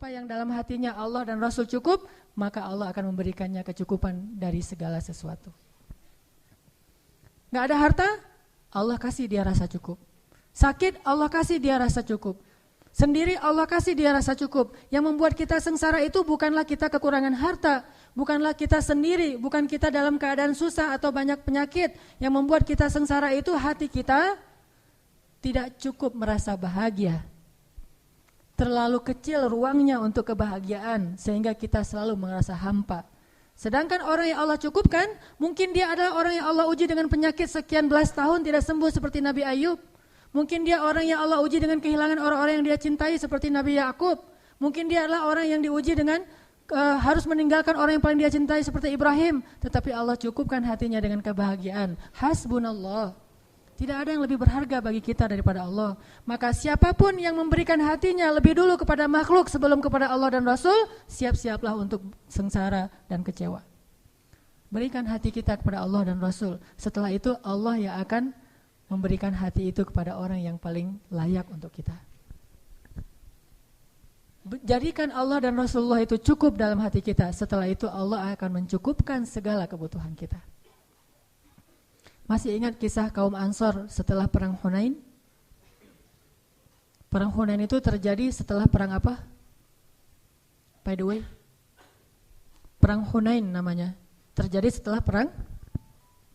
Siapa yang dalam hatinya Allah dan Rasul cukup, maka Allah akan memberikannya kecukupan dari segala sesuatu. Gak ada harta, Allah kasih dia rasa cukup. Sakit, Allah kasih dia rasa cukup. Sendiri Allah kasih dia rasa cukup. Yang membuat kita sengsara itu bukanlah kita kekurangan harta, bukanlah kita sendiri, bukan kita dalam keadaan susah atau banyak penyakit. Yang membuat kita sengsara itu hati kita tidak cukup merasa bahagia. Terlalu kecil ruangnya untuk kebahagiaan sehingga kita selalu merasa hampa. Sedangkan orang yang Allah cukupkan, mungkin dia adalah orang yang Allah uji dengan penyakit sekian belas tahun tidak sembuh seperti Nabi Ayub. Mungkin dia orang yang Allah uji dengan kehilangan orang-orang yang dia cintai seperti Nabi Yakub. Mungkin dia adalah orang yang diuji dengan harus meninggalkan orang yang paling dia cintai seperti Ibrahim. Tetapi Allah cukupkan hatinya dengan kebahagiaan. Hasbunallah. Tidak ada yang lebih berharga bagi kita daripada Allah. Maka siapapun yang memberikan hatinya lebih dulu kepada makhluk sebelum kepada Allah dan Rasul, siap-siaplah untuk sengsara dan kecewa. Berikan hati kita kepada Allah dan Rasul. Setelah itu Allah yang akan memberikan hati itu kepada orang yang paling layak untuk kita. Jadikan Allah dan Rasulullah itu cukup dalam hati kita. Setelah itu Allah akan mencukupkan segala kebutuhan kita. Masih ingat kisah kaum Ansor setelah perang Hunain? Perang Hunain itu terjadi setelah perang apa? By the way, perang Hunain namanya. Terjadi setelah perang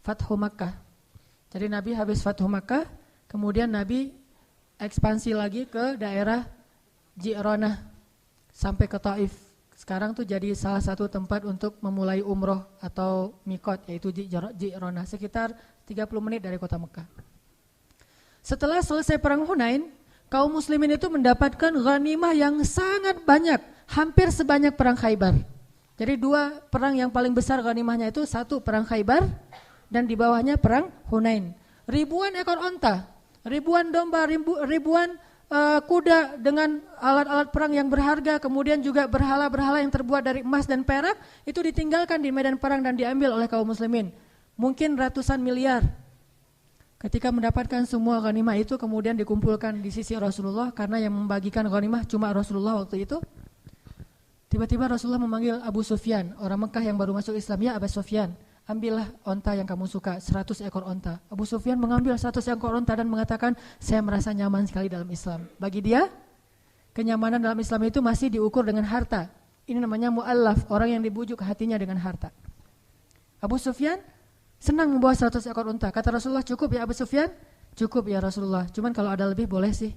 Fathu Makkah. Jadi Nabi habis Fathu Makkah, kemudian Nabi ekspansi lagi ke daerah Ji'ronah sampai ke Taif. Sekarang tuh jadi salah satu tempat untuk memulai umroh atau mikot, yaitu Ji'ronah, sekitar 30 menit dari kota Mekah. Setelah selesai perang Hunain, kaum muslimin itu mendapatkan ghanimah yang sangat banyak, hampir sebanyak perang Khaybar. Jadi dua perang yang paling besar ghanimahnya itu, satu perang Khaybar dan di bawahnya perang Hunain. Ribuan ekor onta, ribuan domba, ribuan kuda dengan alat-alat perang yang berharga, kemudian juga berhala-berhala yang terbuat dari emas dan perak, itu ditinggalkan di medan perang dan diambil oleh kaum muslimin. Mungkin ratusan miliar. Ketika mendapatkan semua ghanimah itu kemudian dikumpulkan di sisi Rasulullah, karena yang membagikan ghanimah cuma Rasulullah waktu itu. Tiba-tiba Rasulullah memanggil Abu Sufyan, orang Mekah yang baru masuk Islam. Ya Abu Sufyan, ambillah onta yang kamu suka, 100 ekor onta. Abu Sufyan mengambil 100 ekor onta dan mengatakan, saya merasa nyaman sekali dalam Islam. Bagi dia, kenyamanan dalam Islam itu masih diukur dengan harta. Ini namanya mu'allaf, orang yang dibujuk hatinya dengan harta. Abu Sufyan senang membawa 100 ekor unta. Kata Rasulullah, cukup ya Abu Sufyan? Cukup ya Rasulullah, cuman kalau ada lebih boleh sih.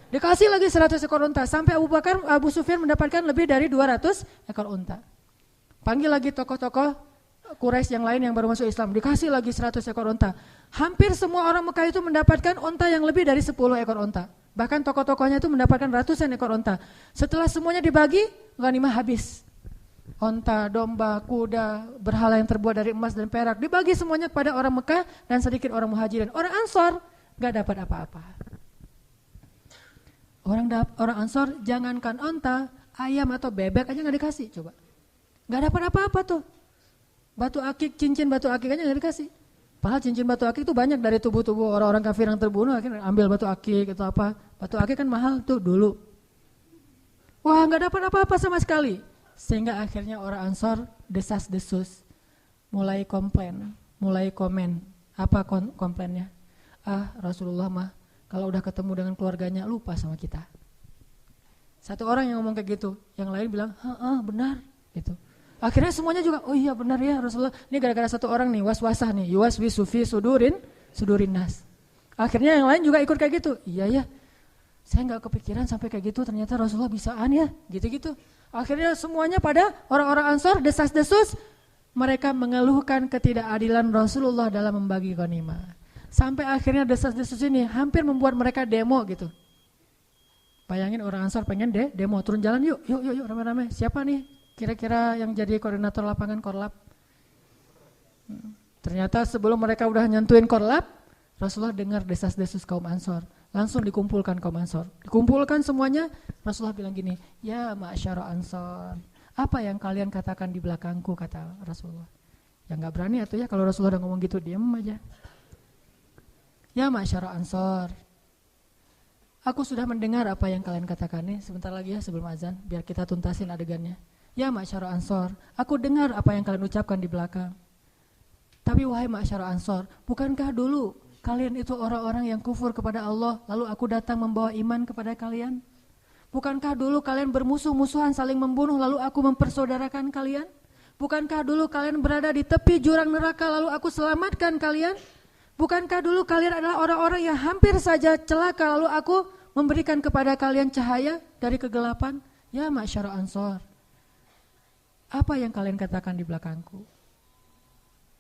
Dikasih lagi 100 ekor unta, sampai Abu Sufyan mendapatkan lebih dari 200 ekor unta. Panggil lagi tokoh-tokoh Quraisy yang lain yang baru masuk Islam, dikasih lagi 100 ekor unta. Hampir semua orang Mekah itu mendapatkan unta yang lebih dari 10 ekor unta. Bahkan tokoh-tokohnya itu mendapatkan ratusan ekor unta. Setelah semuanya dibagi, ghanimah habis. Onta, domba, kuda, berhala yang terbuat dari emas dan perak dibagi semuanya kepada orang Mekah dan sedikit orang Muhajirin. Orang Ansor gak dapat apa-apa. Orang Ansor jangankan onta, ayam atau bebek aja gak dikasih. Coba, gak dapat apa-apa tuh. Batu akik, cincin batu akik aja gak dikasih. Padahal cincin batu akik itu banyak dari tubuh-tubuh orang-orang kafir yang terbunuh. Akhirnya ambil batu akik atau apa. Batu akik kan mahal tuh dulu. Wah, gak dapat apa-apa sama sekali. Sehingga akhirnya orang Ansor desas-desus, mulai komplain, mulai komen. Apa komplainnya? Rasulullah mah kalau udah ketemu dengan keluarganya lupa sama kita. Satu orang yang ngomong kayak gitu, yang lain bilang, benar gitu. Akhirnya semuanya juga, oh iya benar ya Rasulullah. Ini gara-gara satu orang nih, waswasah nih, yuwaswisu fi sudurin nas. Akhirnya yang lain juga ikut kayak gitu. Iya ya, saya nggak kepikiran sampai kayak gitu, ternyata Rasulullah bisaan ya, gitu-gitu. Akhirnya semuanya pada orang-orang Ansor desas-desus, mereka mengeluhkan ketidakadilan Rasulullah dalam membagi ghanimah. Sampai akhirnya desas-desus ini hampir membuat mereka demo gitu. Bayangin orang Ansor pengen demo, turun jalan yuk rame-rame. Siapa nih kira-kira yang jadi koordinator lapangan Korlap? Ternyata sebelum mereka udah nyentuhin Korlap, Rasulullah dengar desas-desus kaum Ansor. Langsung dikumpulkan kaum Ansor. Dikumpulkan semuanya, Rasulullah bilang gini, ya ma'asyara Ansor, apa yang kalian katakan di belakangku, kata Rasulullah. Ya gak berani atau ya kalau Rasulullah udah ngomong gitu, diam aja. Ya ma'asyara Ansor, Aku sudah mendengar apa yang kalian katakan nih. Sebentar lagi ya sebelum azan, biar kita tuntasin adegannya. Ya ma'syara Ansor, aku dengar apa yang kalian ucapkan di belakang. Tapi wahai ma'syara Ansor, bukankah dulu kalian itu orang-orang yang kufur kepada Allah, lalu aku datang membawa iman kepada kalian? Bukankah dulu kalian bermusuh-musuhan saling membunuh, lalu aku mempersaudarakan kalian? Bukankah dulu kalian berada di tepi jurang neraka, lalu aku selamatkan kalian? Bukankah dulu kalian adalah orang-orang yang hampir saja celaka, lalu aku memberikan kepada kalian cahaya dari kegelapan? Ya ma'syara Ansor, apa yang kalian katakan di belakangku?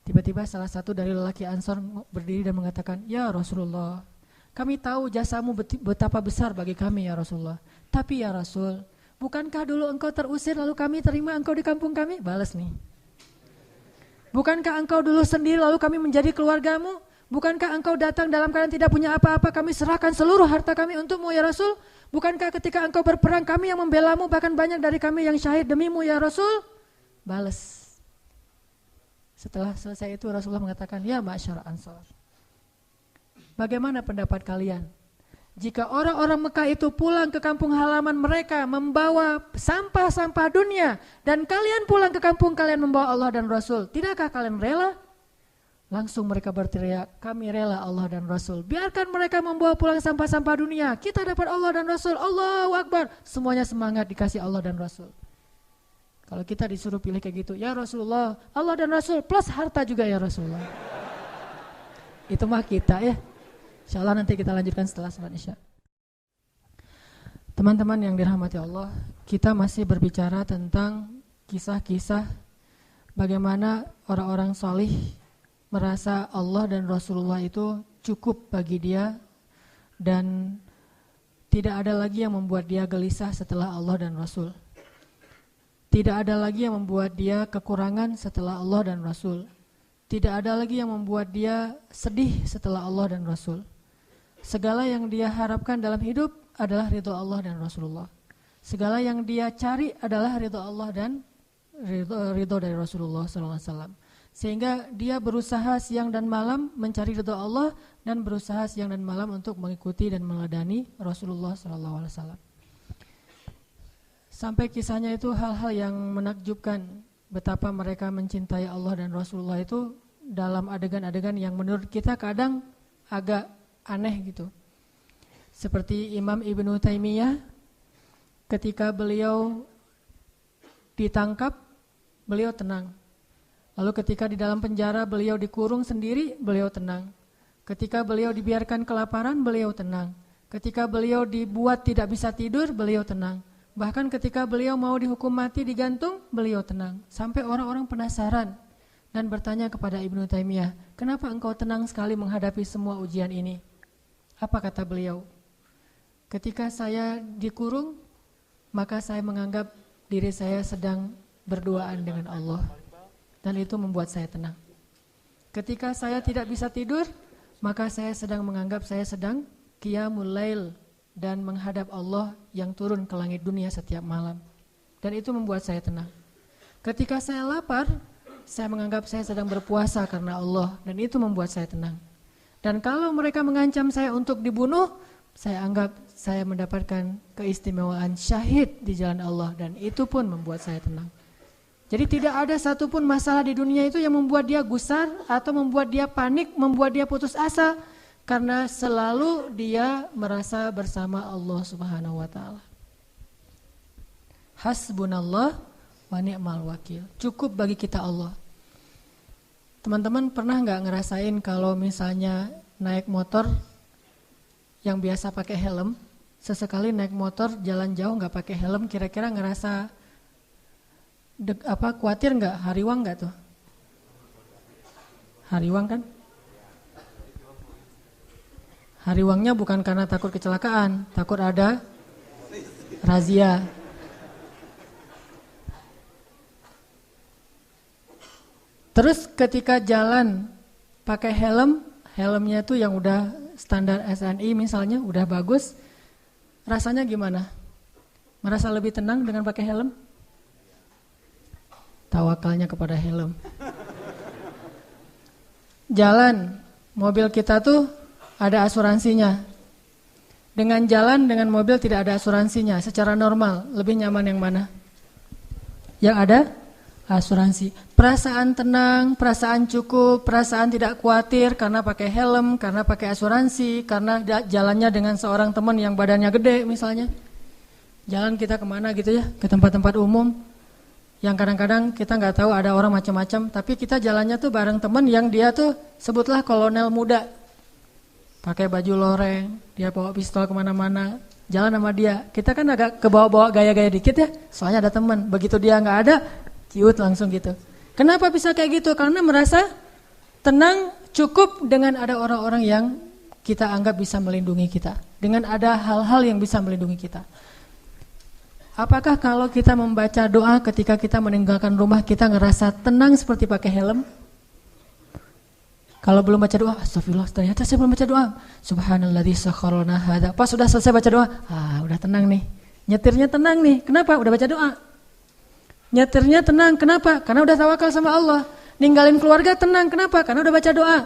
Tiba-tiba salah satu dari lelaki Ansor berdiri dan mengatakan, ya Rasulullah, kami tahu jasamu betapa besar bagi kami ya Rasulullah. Tapi ya Rasul, bukankah dulu engkau terusir lalu kami terima engkau di kampung kami? Balas nih. Bukankah engkau dulu sendiri lalu kami menjadi keluargamu? Bukankah engkau datang dalam keadaan tidak punya apa-apa, kami serahkan seluruh harta kami untukmu ya Rasul? Bukankah ketika engkau berperang kami yang membelamu, bahkan banyak dari kami yang syahid demimu ya Rasul? Balas. Setelah selesai itu Rasulullah mengatakan, ya ma'syara Ansor, bagaimana pendapat kalian jika orang-orang Mekah itu pulang ke kampung halaman mereka membawa sampah-sampah dunia, dan kalian pulang ke kampung kalian membawa Allah dan Rasul? Tidakkah kalian rela? Langsung mereka berteriak, kami rela Allah dan Rasul. Biarkan mereka membawa pulang sampah-sampah dunia, kita dapat Allah dan Rasul. Allahu Akbar. Semuanya semangat dikasih Allah dan Rasul. Kalau kita disuruh pilih kayak gitu, ya Rasulullah, Allah dan Rasul plus harta juga ya Rasulullah. Itu mah kita ya. Insyaallah nanti kita lanjutkan setelah salat Isya. Teman-teman yang dirahmati Allah, kita masih berbicara tentang kisah-kisah bagaimana orang-orang salih merasa Allah dan Rasulullah itu cukup bagi dia dan tidak ada lagi yang membuat dia gelisah setelah Allah dan Rasul. Tidak ada lagi yang membuat dia kekurangan setelah Allah dan Rasul. Tidak ada lagi yang membuat dia sedih setelah Allah dan Rasul. Segala yang dia harapkan dalam hidup adalah ridho Allah dan Rasulullah. Segala yang dia cari adalah ridho Allah dan ridho dari Rasulullah SAW. Sehingga dia berusaha siang dan malam mencari ridho Allah dan berusaha siang dan malam untuk mengikuti dan meneladani Rasulullah SAW. Sampai kisahnya itu hal-hal yang menakjubkan, betapa mereka mencintai Allah dan Rasulullah itu dalam adegan-adegan yang menurut kita kadang agak aneh gitu. Seperti Imam Ibnu Taimiyah ketika beliau ditangkap, beliau tenang. Lalu ketika di dalam penjara beliau dikurung sendiri, beliau tenang. Ketika beliau dibiarkan kelaparan, beliau tenang. Ketika beliau dibuat tidak bisa tidur, beliau tenang. Bahkan ketika beliau mau dihukum mati digantung, beliau tenang. Sampai orang-orang penasaran dan bertanya kepada Ibnu Taimiyah, kenapa engkau tenang sekali menghadapi semua ujian ini? Apa kata beliau? Ketika saya dikurung, maka saya menganggap diri saya sedang berduaan dengan Allah. Dan itu membuat saya tenang. Ketika saya tidak bisa tidur, maka saya sedang menganggap saya sedang qiyamul lail dan menghadap Allah yang turun ke langit dunia setiap malam. Dan itu membuat saya tenang. Ketika saya lapar, saya menganggap saya sedang berpuasa karena Allah, dan itu membuat saya tenang. Dan kalau mereka mengancam saya untuk dibunuh, saya anggap saya mendapatkan keistimewaan syahid di jalan Allah, dan itu pun membuat saya tenang. Jadi tidak ada satupun masalah di dunia itu yang membuat dia gusar atau membuat dia panik, membuat dia putus asa, karena selalu dia merasa bersama Allah Subhanahu wa taala. Hasbunallah wa ni'mal wakil. Cukup bagi kita Allah. Teman-teman pernah enggak ngerasain kalau misalnya naik motor yang biasa pakai helm, sesekali naik motor jalan jauh enggak pakai helm, kira-kira ngerasa khawatir enggak? Hariwang enggak tuh? Hariwang kan? Hariwangnya bukan karena takut kecelakaan, takut ada razia. Terus ketika jalan pakai helm, helmnya itu yang udah standar SNI misalnya, udah bagus, rasanya gimana? Merasa lebih tenang dengan pakai helm? Tawakalnya kepada helm. Jalan, mobil kita tuh ada asuransinya. dengan jalan dengan mobil tidak ada asuransinya secara normal, lebih nyaman yang mana? Yang ada asuransi. Perasaan tenang, perasaan cukup, perasaan tidak khawatir karena pakai helm, karena pakai asuransi, karena jalannya dengan seorang teman yang badannya gede misalnya. Jalan kita kemana gitu ya, ke tempat-tempat umum yang kadang-kadang kita nggak tahu ada orang macam-macam, tapi kita jalannya tuh bareng teman yang dia tuh sebutlah kolonel muda, pakai baju loreng, dia bawa pistol kemana-mana, jalan sama dia. Kita kan agak kebawa-bawa gaya-gaya dikit ya, soalnya ada teman. Begitu dia nggak ada, ciut langsung gitu. Kenapa bisa kayak gitu? Karena merasa tenang, cukup dengan ada orang-orang yang kita anggap bisa melindungi kita, dengan ada hal-hal yang bisa melindungi kita. Apakah kalau kita membaca doa ketika kita meninggalkan rumah kita ngerasa tenang seperti pakai helm? Kalau belum baca doa, astagfirullah, ternyata saya belum baca doa. Subhanalladzi sakhkhara lana hadza. Pas sudah selesai baca doa, udah tenang nih. Nyetirnya tenang nih. Kenapa? Udah baca doa. Nyetirnya tenang, kenapa? Karena udah tawakal sama Allah. Ninggalin keluarga tenang, kenapa? Karena udah baca doa.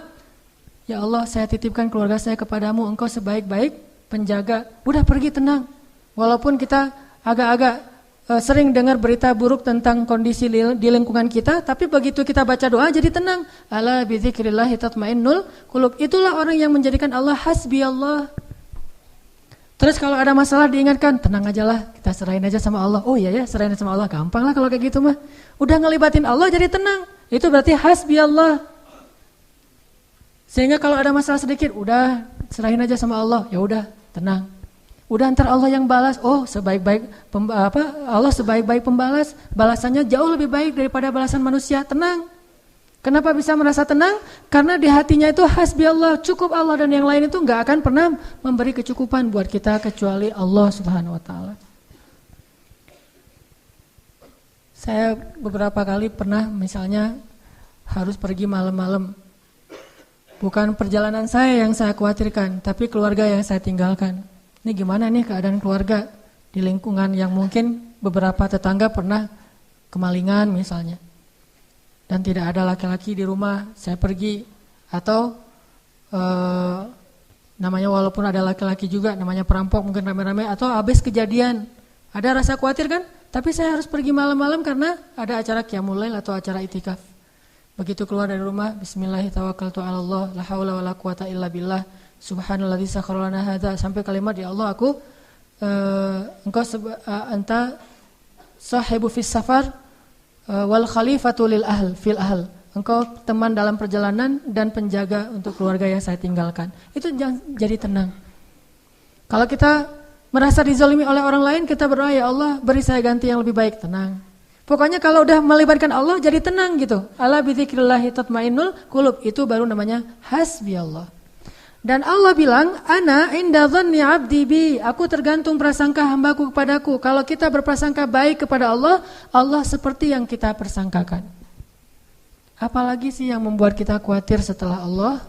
Ya Allah, saya titipkan keluarga saya kepadamu, Engkau sebaik-baik penjaga. Udah pergi tenang. Walaupun kita agak-agak sering dengar berita buruk tentang kondisi di lingkungan kita, tapi begitu kita baca doa jadi tenang. Ala bidzikrillah tatmainnul qulub. Itulah orang yang menjadikan Allah hasbi Allah. Terus kalau ada masalah diingatkan, tenang aja lah, kita serahin aja sama Allah. Oh iya ya, serahin sama Allah, gampang lah kalau kayak gitu mah. Udah ngelibatin Allah jadi tenang. Itu berarti hasbi Allah. Sehingga kalau ada masalah sedikit, udah serahin aja sama Allah. Ya udah, tenang. Udah ntar Allah yang balas. Oh, Allah sebaik-baik pembalas. Balasannya jauh lebih baik daripada balasan manusia. Tenang. Kenapa bisa merasa tenang? Karena di hatinya itu hasbi Allah, cukup Allah, dan yang lain itu nggak akan pernah memberi kecukupan buat kita kecuali Allah Subhanahu wa taala. Saya beberapa kali pernah misalnya harus pergi malam-malam. Bukan perjalanan saya yang saya khawatirkan, tapi keluarga yang saya tinggalkan. Ini gimana nih keadaan keluarga di lingkungan yang mungkin beberapa tetangga pernah kemalingan misalnya. Dan tidak ada laki-laki di rumah, saya pergi. Atau namanya walaupun ada laki-laki juga, namanya perampok mungkin rame-rame. Atau habis kejadian, ada rasa khawatir kan? Tapi saya harus pergi malam-malam karena ada acara qiyamul lail atau acara itikaf. Begitu keluar dari rumah, bismillahirrahmanirrahim, la haula wala quwata illa billah, subhanalladzi sakhkhara lana hadza, sampai kalimat ya Allah aku engkau anta sahibu fis safar wal khalifatu lil ahl fil ahl. Engkau teman dalam perjalanan dan penjaga untuk keluarga yang saya tinggalkan. Itu jadi tenang. Kalau kita merasa dizalimi oleh orang lain, kita berdoa ya Allah beri saya ganti yang lebih baik, tenang. Pokoknya kalau udah melibatkan Allah jadi tenang gitu. Ala bidzikrillah tatmainnul qulub, itu baru namanya hasbi Allah. Dan Allah bilang, ana inda dhanni 'abdi bi, aku tergantung prasangka hambaku kepadaku. Kalau kita berprasangka baik kepada Allah, Allah seperti yang kita persangkakan. Apalagi sih yang membuat kita khawatir setelah Allah?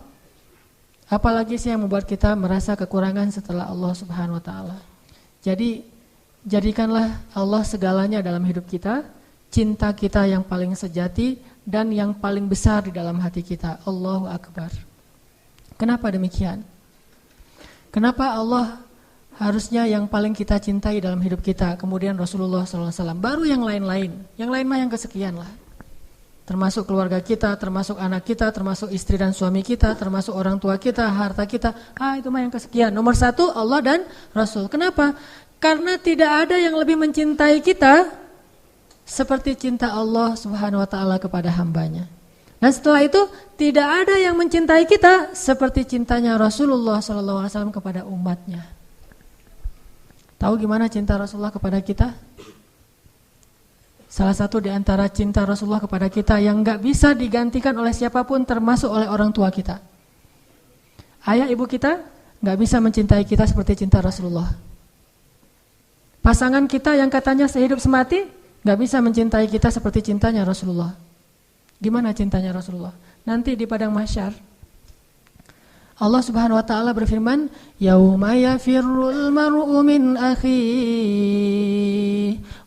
Apalagi sih yang membuat kita merasa kekurangan setelah Allah Subhanahu wa taala? Jadi, jadikanlah Allah segalanya dalam hidup kita, cinta kita yang paling sejati dan yang paling besar di dalam hati kita. Allahu Akbar. Kenapa demikian? Kenapa Allah harusnya yang paling kita cintai dalam hidup kita, kemudian Rasulullah SAW, baru yang lain-lain. Yang lain mah yang kesekian lah. Termasuk keluarga kita, termasuk anak kita, termasuk istri dan suami kita, termasuk orang tua kita, harta kita. Itu mah yang kesekian. Nomor satu Allah dan Rasul. Kenapa? Karena tidak ada yang lebih mencintai kita seperti cinta Allah Subhanahu wa taala kepada hambanya. Dan setelah itu tidak ada yang mencintai kita seperti cintanya Rasulullah SAW kepada umatnya. Tahu gimana cinta Rasulullah kepada kita? Salah satu di antara cinta Rasulullah kepada kita yang gak bisa digantikan oleh siapapun, termasuk oleh orang tua kita. Ayah ibu kita gak bisa mencintai kita seperti cinta Rasulullah. Pasangan kita yang katanya sehidup semati gak bisa mencintai kita seperti cintanya Rasulullah. Gimana cintanya Rasulullah? Nanti di padang mahsyar Allah Subhanahu wa taala berfirman, "Yauma yafirrul mar'u min akhihi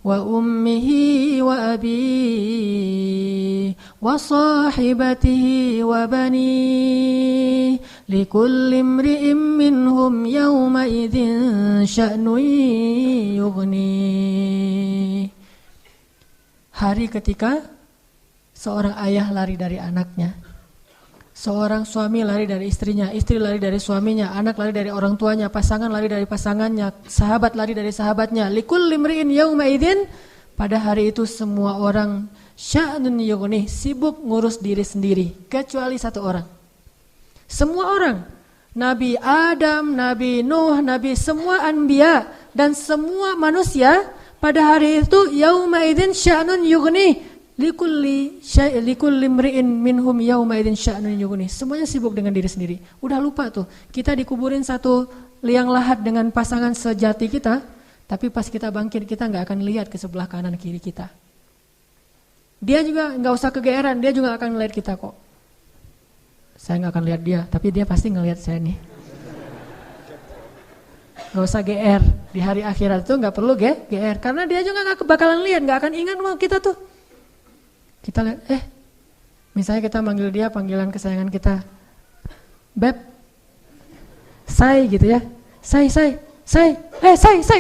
wa ummihi wa abihi wa sahibatihi wa banihi likulli imri'in minhum yawma idzin sya'nun yughni. Hari ketika seorang ayah lari dari anaknya, seorang suami lari dari istrinya, istri lari dari suaminya, anak lari dari orang tuanya, pasangan lari dari pasangannya, sahabat lari dari sahabatnya. Likulli imri'in yawma idzin, pada hari itu semua orang sya'nun yughni, sibuk ngurus diri sendiri, kecuali satu orang. Semua orang, Nabi Adam, Nabi Nuh, Nabi semua anbiya dan semua manusia pada hari itu yauma idzin sya'nun yughni likulli imri'in minhum yauma idzin sya'nun yughni. Semuanya sibuk dengan diri sendiri. Udah lupa tuh, kita dikuburin satu liang lahat dengan pasangan sejati kita, tapi pas kita bangkit kita nggak akan lihat ke sebelah kanan kiri kita. Dia juga nggak usah kegeeran, dia juga akan ngelihat kita kok. Saya nggak akan lihat dia, tapi dia pasti ngelihat saya nih. Gak usah GR, di hari akhirat itu gak perlu GR, karena dia juga gak bakalan lihat, gak akan ingat sama kita tuh. Kita lihat, misalnya kita manggil dia panggilan kesayangan kita, Beb, say gitu ya, say,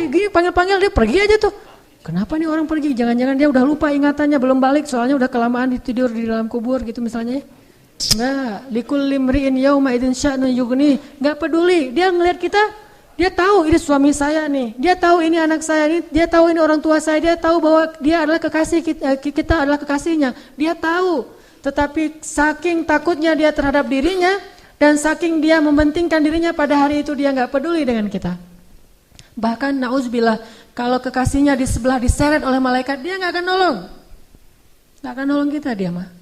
gini panggil-panggil dia pergi aja tuh. Kenapa nih orang pergi? Jangan-jangan dia udah lupa ingatannya, belum balik, soalnya udah kelamaan tidur di dalam kubur gitu misalnya. Enggak, likulli imri'in yauma idzin sya'nun yughni, enggak peduli. Dia ngelihat kita, dia tahu ini suami saya nih, dia tahu ini anak saya nih, dia tahu ini orang tua saya, dia tahu bahwa dia adalah kekasih kita adalah kekasihnya. Dia tahu, tetapi saking takutnya dia terhadap dirinya dan saking dia mementingkan dirinya pada hari itu dia enggak peduli dengan kita. Bahkan nauzubillah, kalau kekasihnya di sebelah diseret oleh malaikat, dia enggak akan nolong. Enggak akan nolong kita dia mah.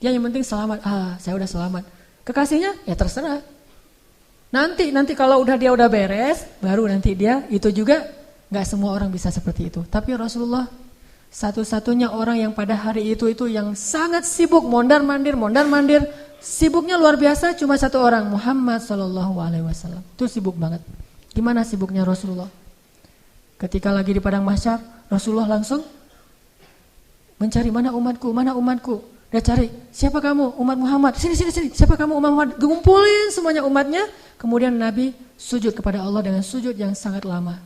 Dia yang penting selamat, saya udah selamat. Kekasihnya ya terserah. Nanti kalau dia udah beres, baru nanti dia, itu juga gak semua orang bisa seperti itu. Tapi Rasulullah satu-satunya orang yang pada hari itu yang sangat sibuk, mondar-mandir, sibuknya luar biasa, cuma satu orang, Muhammad SAW. Itu sibuk banget. Gimana sibuknya Rasulullah? Ketika lagi di padang mahsyar, Rasulullah langsung mencari mana umatku. Dia cari, siapa kamu? Umat Muhammad. Sini. Siapa kamu? Umat Muhammad. Kumpulin semuanya umatnya. Kemudian Nabi sujud kepada Allah dengan sujud yang sangat lama.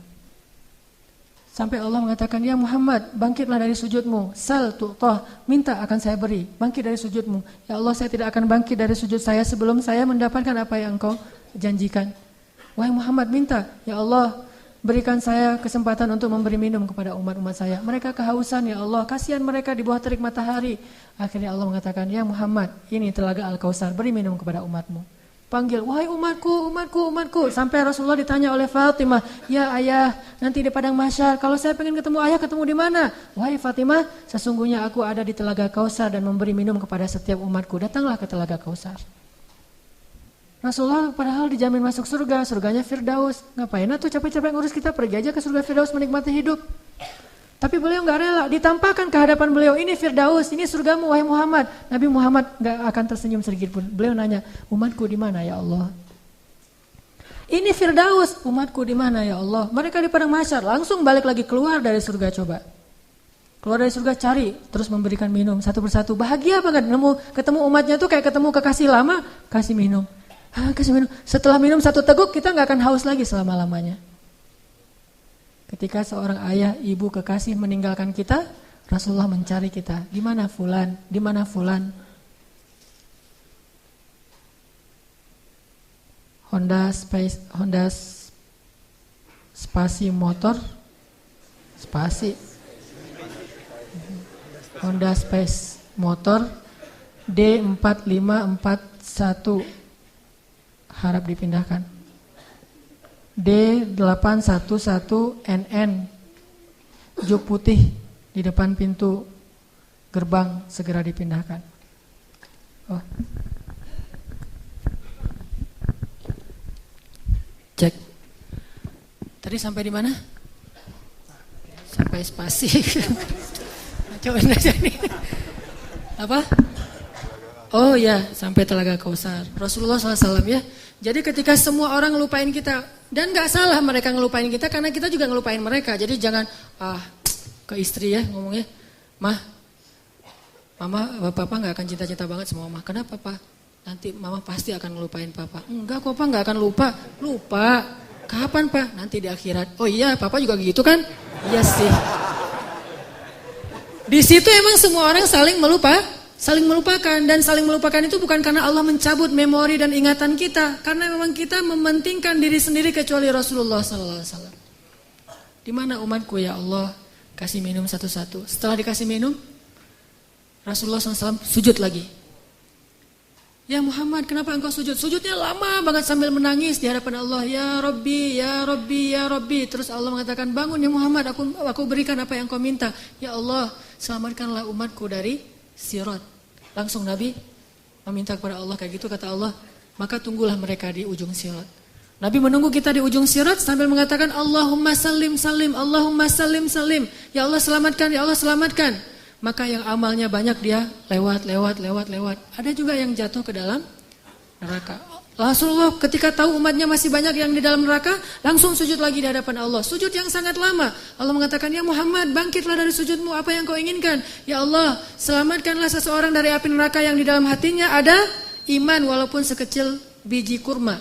Sampai Allah mengatakan, ya Muhammad, bangkitlah dari sujudmu. Sal tu'tah, minta akan saya beri. Bangkit dari sujudmu. Ya Allah, saya tidak akan bangkit dari sujud saya sebelum saya mendapatkan apa yang engkau janjikan. Wahai Muhammad, minta. Ya Allah, berikan saya kesempatan untuk memberi minum kepada umat-umat saya. Mereka kehausan, ya Allah, kasihan mereka di bawah terik matahari. Akhirnya Allah mengatakan, ya Muhammad, ini telaga Al-Kautsar, beri minum kepada umatmu. Panggil, wahai umatku. Sampai Rasulullah ditanya oleh Fatimah, ya ayah, nanti di padang mahsyar, kalau saya pengen ketemu ayah, ketemu di mana? Wahai Fatimah, sesungguhnya aku ada di telaga Kautsar dan memberi minum kepada setiap umatku. Datanglah ke telaga Kautsar. Rasulullah padahal dijamin masuk surga, surganya Firdaus. Ngapain tuh capek-capek ngurus, kita pergi aja ke surga Firdaus menikmati hidup. Tapi beliau gak rela, ditampakkan ke hadapan beliau, ini Firdaus, ini surgamu wahai Muhammad. Nabi Muhammad gak akan tersenyum sedikit pun. Beliau nanya, umatku di mana ya Allah? Ini Firdaus, umatku di mana ya Allah? Mereka di padang mahsyar, langsung balik lagi keluar dari surga coba. Keluar dari surga cari, terus memberikan minum satu persatu. Bahagia banget, ketemu umatnya tuh kayak ketemu kekasih lama, kasih minum. Kasih minum. Setelah minum satu teguk, kita gak akan haus lagi selama-lamanya. Ketika seorang ayah, ibu, kekasih meninggalkan kita, Rasulullah mencari kita. Di mana fulan? Di mana fulan? Honda Space motor. Honda Space motor D4541 harap dipindahkan. D811NN juk putih di depan pintu gerbang, segera dipindahkan. Cek. Tadi sampai di mana? Sampai spasi. Coba aja nih. Apa? Oh ya, sampai telaga Kautsar. Rasulullah SAW ya. Jadi ketika semua orang ngelupain kita, dan gak salah mereka ngelupain kita karena kita juga ngelupain mereka. Jadi jangan ke istri ya ngomongnya, Mah, Mama, Papa gak akan cinta-cinta banget sama Mama. Kenapa Pak? nanti mama pasti akan ngelupain papa. Enggak kok pak, nggak akan lupa. Lupa. Kapan pak? Nanti di akhirat. Oh iya, papa juga gitu kan? Iya sih. Di situ emang semua orang saling melupakan, dan saling melupakan itu bukan karena Allah mencabut memori dan ingatan kita, karena memang kita mementingkan diri sendiri kecuali Rasulullah SAW. Di mana umatku ya Allah? Kasih minum satu-satu. Setelah dikasih minum, Rasulullah SAW sujud lagi. Ya Muhammad, kenapa engkau sujud? Sujudnya lama banget sambil menangis di hadapan Allah. Ya Rabbi, ya Rabbi, ya Rabbi. Terus Allah mengatakan, bangun ya Muhammad, aku berikan apa yang kau minta. Ya Allah, selamatkanlah umatku dari sirat. Langsung Nabi meminta kepada Allah kayak gitu, kata Allah, maka tunggulah mereka di ujung sirat. Nabi menunggu kita di ujung sirat sambil mengatakan, Allahumma salim salim, Allahumma salim salim. Ya Allah selamatkan, ya Allah selamatkan. Maka yang amalnya banyak dia lewat. Ada juga yang jatuh ke dalam neraka. Rasulullah ketika tahu umatnya masih banyak yang di dalam neraka, langsung sujud lagi di hadapan Allah. Sujud yang sangat lama. Allah mengatakan, ya Muhammad, bangkitlah dari sujudmu, apa yang kau inginkan? Ya Allah, selamatkanlah seseorang dari api neraka yang di dalam hatinya ada iman walaupun sekecil biji kurma.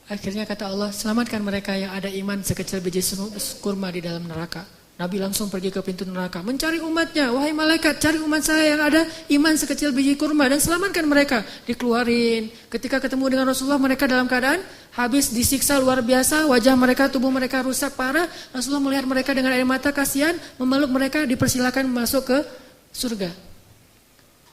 Akhirnya kata Allah, selamatkan mereka yang ada iman sekecil biji kurma di dalam neraka. Nabi langsung pergi ke pintu neraka, mencari umatnya. Wahai malaikat, cari umat saya yang ada iman sekecil biji kurma dan selamatkan mereka. Dikeluarin. Ketika ketemu dengan Rasulullah, mereka dalam keadaan habis disiksa luar biasa. Wajah mereka, tubuh mereka rusak parah. Rasulullah melihat mereka dengan air mata, kasihan, memeluk mereka, dipersilakan masuk ke surga.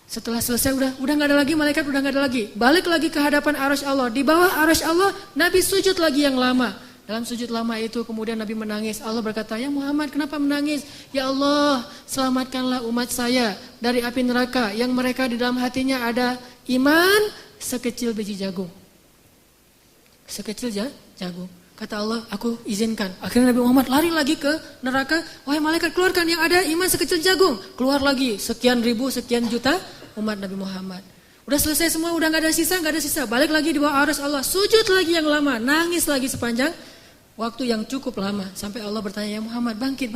Setelah selesai, udah nggak ada lagi malaikat, udah nggak ada lagi. Balik lagi ke hadapan arasy Allah. Di bawah arasy Allah, Nabi sujud lagi yang lama. Dalam sujud lama itu kemudian Nabi menangis. Allah berkata, ya Muhammad, kenapa menangis? Ya Allah, selamatkanlah umat saya dari api neraka yang mereka di dalam hatinya ada iman sekecil biji jagung. Sekecil jagung. Kata Allah, aku izinkan. Akhirnya Nabi Muhammad lari lagi ke neraka. Wahai malaikat, keluarkan yang ada iman sekecil jagung. Keluar lagi sekian ribu, sekian juta umat Nabi Muhammad. Udah selesai semua, udah gak ada sisa. Balik lagi di bawah arasy Allah. Sujud lagi yang lama, nangis lagi sepanjang waktu yang cukup lama. Sampai Allah bertanya, ya Muhammad, bangkit.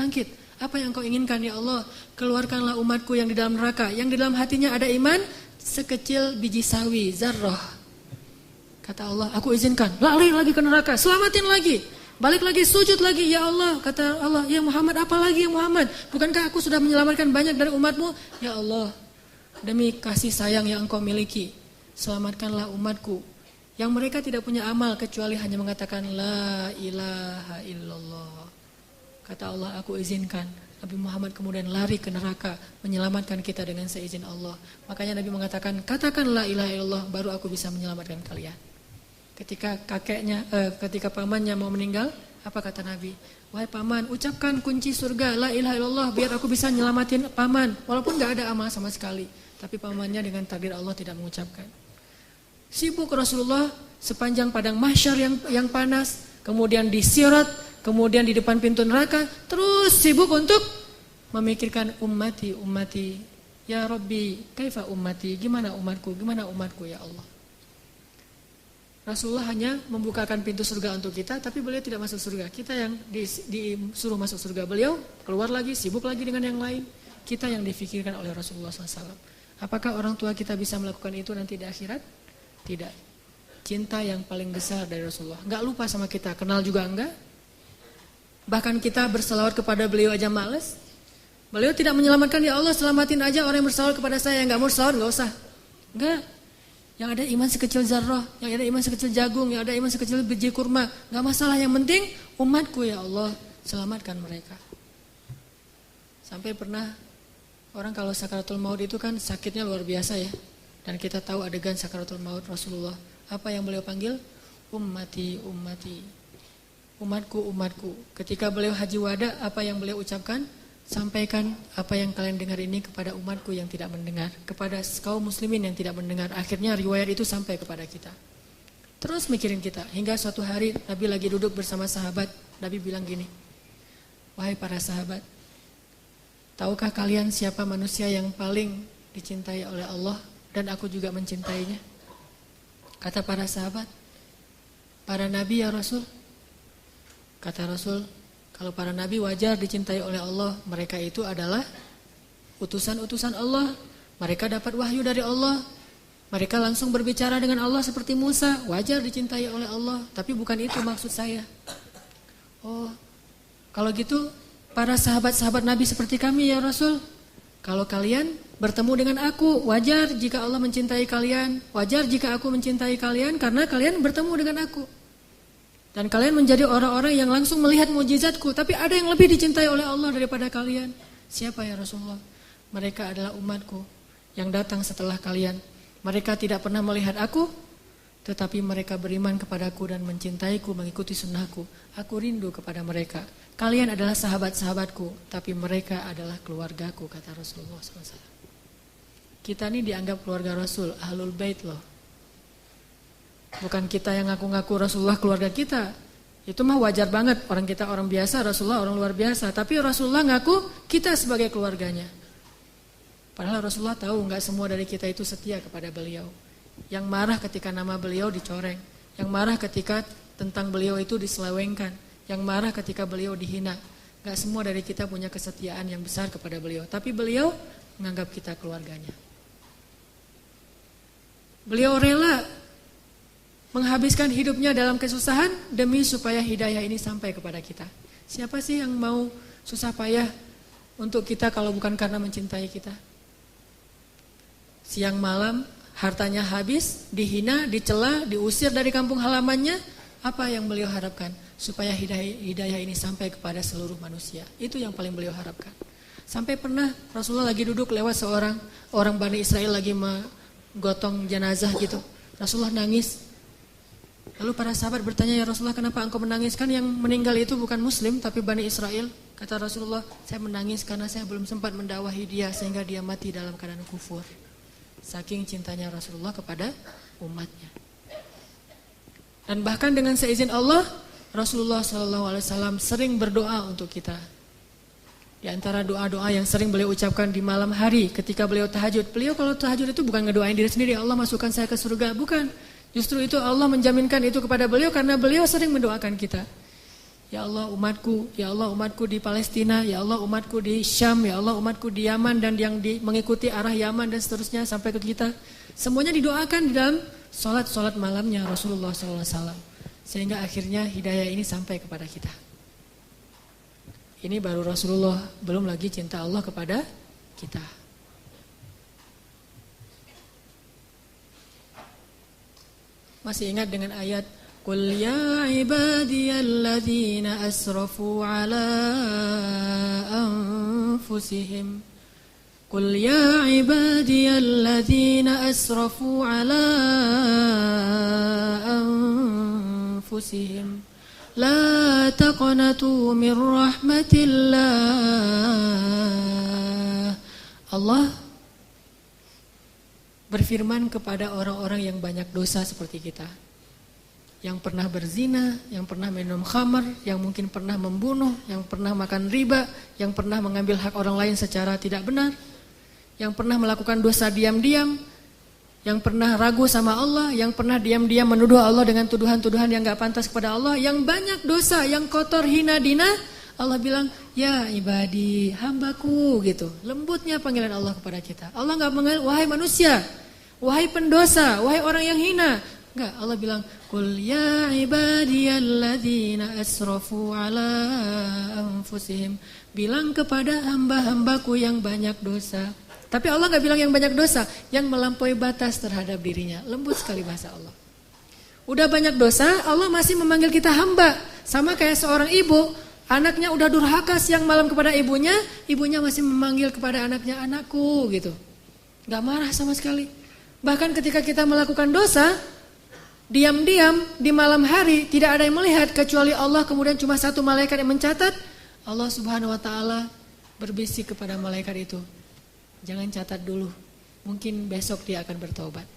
Apa yang kau inginkan ya Allah? Keluarkanlah umatku yang di dalam neraka, yang di dalam hatinya ada iman sekecil biji sawi, zarrah. Kata Allah, aku izinkan. Lari lagi ke neraka, selamatin lagi. Balik lagi, sujud lagi, ya Allah. Kata Allah, ya Muhammad, apa lagi ya Muhammad? Bukankah aku sudah menyelamatkan banyak dari umatmu? Ya Allah, demi kasih sayang yang engkau miliki, selamatkanlah umatku yang mereka tidak punya amal kecuali hanya mengatakan la ilaha illallah. Kata Allah, aku izinkan. Nabi Muhammad kemudian lari ke neraka menyelamatkan kita dengan seizin Allah. Makanya Nabi mengatakan, katakan la ilaha illallah, baru aku bisa menyelamatkan kalian. Ketika pamannya mau meninggal, apa kata Nabi? Wahai paman, ucapkan kunci surga la ilaha illallah biar aku bisa nyelamatin paman. Walaupun gak ada amal sama sekali, tapi pamannya dengan takdir Allah tidak mengucapkan. Sibuk Rasulullah sepanjang padang mahsyar yang panas, kemudian di sirat, kemudian di depan pintu neraka, terus sibuk untuk memikirkan ummati. Ya Rabbi, kaifa ummati? Gimana umatku ya Allah? Rasulullah hanya membukakan pintu surga untuk kita, tapi beliau tidak masuk surga. Kita yang disuruh masuk surga, beliau keluar lagi, sibuk lagi dengan yang lain. Kita yang difikirkan oleh Rasulullah SAW. Apakah orang tua kita bisa melakukan itu nanti di akhirat? Tidak. Cinta yang paling besar dari Rasulullah. Enggak lupa sama kita, kenal juga enggak. Bahkan kita berselawat kepada beliau aja males. Beliau tidak menyelamatkan, ya Allah selamatin aja orang yang berselawat kepada saya. Yang enggak mau selawat enggak usah. Enggak. Yang ada iman sekecil zarrah, yang ada iman sekecil jagung, yang ada iman sekecil biji kurma. Enggak masalah, yang penting umatku ya Allah, selamatkan mereka. Sampai pernah orang kalau sakaratul maut itu kan sakitnya luar biasa ya. Dan kita tahu adegan sakaratul maut Rasulullah. Apa yang beliau panggil? Ummati. Umatku. Ketika beliau haji wada, apa yang beliau ucapkan? Sampaikan apa yang kalian dengar ini kepada umatku yang tidak mendengar. Kepada kaum muslimin yang tidak mendengar. Akhirnya riwayat itu sampai kepada kita. Terus mikirin kita. Hingga suatu hari Nabi lagi duduk bersama sahabat. Nabi bilang gini, wahai para sahabat, tahukah kalian siapa manusia yang paling dicintai oleh Allah? Dan aku juga mencintainya. Kata para sahabat, para nabi ya Rasul. Kata Rasul, kalau para nabi wajar dicintai oleh Allah. Mereka itu adalah utusan-utusan Allah. Mereka dapat wahyu dari Allah. Mereka langsung berbicara dengan Allah seperti Musa, wajar dicintai oleh Allah, tapi bukan itu maksud saya. Oh, kalau gitu para sahabat-sahabat Nabi seperti kami ya Rasul, kalau kalian bertemu dengan aku, wajar jika Allah mencintai kalian, wajar jika aku mencintai kalian karena kalian bertemu dengan aku. Dan kalian menjadi orang-orang yang langsung melihat mukjizatku, tapi ada yang lebih dicintai oleh Allah daripada kalian. Siapa ya Rasulullah? Mereka adalah umatku yang datang setelah kalian. Mereka tidak pernah melihat aku, tetapi mereka beriman kepadaku dan mencintaiku, mengikuti sunnahku. Aku rindu kepada mereka. Kalian adalah sahabat-sahabatku, tapi mereka adalah keluargaku, kata Rasulullah SAW. Kita ini dianggap keluarga Rasul, Ahlul Bait loh. Bukan kita yang ngaku-ngaku Rasulullah keluarga kita. Itu mah wajar banget, orang kita orang biasa, Rasulullah orang luar biasa. Tapi Rasulullah ngaku kita sebagai keluarganya. Padahal Rasulullah tahu enggak semua dari kita itu setia kepada beliau. Yang marah ketika nama beliau dicoreng, yang marah ketika tentang beliau itu diselewengkan, yang marah ketika beliau dihina. Enggak semua dari kita punya kesetiaan yang besar kepada beliau, tapi beliau menganggap kita keluarganya. Beliau rela menghabiskan hidupnya dalam kesusahan demi supaya hidayah ini sampai kepada kita. Siapa sih yang mau susah payah untuk kita kalau bukan karena mencintai kita? Siang malam hartanya habis, dihina, dicela, diusir dari kampung halamannya. Apa yang beliau harapkan? Supaya hidayah ini sampai kepada seluruh manusia. Itu yang paling beliau harapkan. Sampai pernah Rasulullah lagi duduk lewat seorang orang Bani Israel lagi menggotong jenazah gitu. Rasulullah nangis. Lalu para sahabat bertanya, ya Rasulullah, kenapa engkau menangis? Kan yang meninggal itu bukan muslim tapi Bani Israel. Kata Rasulullah, saya menangis karena saya belum sempat mendakwahi dia sehingga dia mati dalam keadaan kufur. Saking cintanya Rasulullah kepada umatnya. Dan bahkan dengan seizin Allah, Rasulullah SAW sering berdoa untuk kita. Di antara doa-doa yang sering beliau ucapkan di malam hari ketika beliau tahajud. Beliau kalau tahajud itu bukan ngedoain diri sendiri, Allah masukkan saya ke surga, bukan. Justru itu Allah menjaminkan itu kepada beliau karena beliau sering mendoakan kita. Ya Allah umatku di Palestina, ya Allah umatku di Syam, ya Allah umatku di Yaman dan yang mengikuti arah Yaman dan seterusnya sampai ke kita. Semuanya didoakan di dalam solat malamnya Rasulullah SAW. Sehingga akhirnya hidayah ini sampai kepada kita. Ini baru Rasulullah, belum lagi cinta Allah kepada kita. Masih ingat dengan ayat Qul ya ibadiyalladzina asrafu ala anfusihim Qul ya ibadiyalladzina asrafu ala anfusihim La taqnatu min rahmatillah. Allah berfirman kepada orang-orang yang banyak dosa seperti kita, yang pernah berzina, yang pernah minum khamar, yang mungkin pernah membunuh, yang pernah makan riba, yang pernah mengambil hak orang lain secara tidak benar, yang pernah melakukan dosa diam-diam, yang pernah ragu sama Allah, yang pernah diam-diam menuduh Allah dengan tuduhan-tuduhan yang gak pantas kepada Allah, yang banyak dosa, yang kotor, hina, dina. Allah bilang, ya ibadi, hambaku gitu. Lembutnya panggilan Allah kepada kita. Allah gak menganggap, wahai manusia, wahai pendosa, wahai orang yang hina. Enggak, Allah bilang, Qul ya ibadiyalladzina asrafu ala anfusihim. Bilang kepada hamba-hambaku yang banyak dosa. Tapi Allah gak bilang yang banyak dosa, yang melampaui batas terhadap dirinya. Lembut sekali bahasa Allah. Udah banyak dosa, Allah masih memanggil kita hamba. Sama kayak seorang ibu, anaknya udah durhaka siang malam kepada ibunya, ibunya masih memanggil kepada anaknya, anakku gitu. Gak marah sama sekali. Bahkan ketika kita melakukan dosa, diam-diam di malam hari, tidak ada yang melihat kecuali Allah, kemudian cuma satu malaikat yang mencatat. Allah Subhanahu wa ta'ala berbisik kepada malaikat itu, jangan catat dulu, mungkin besok dia akan bertobat.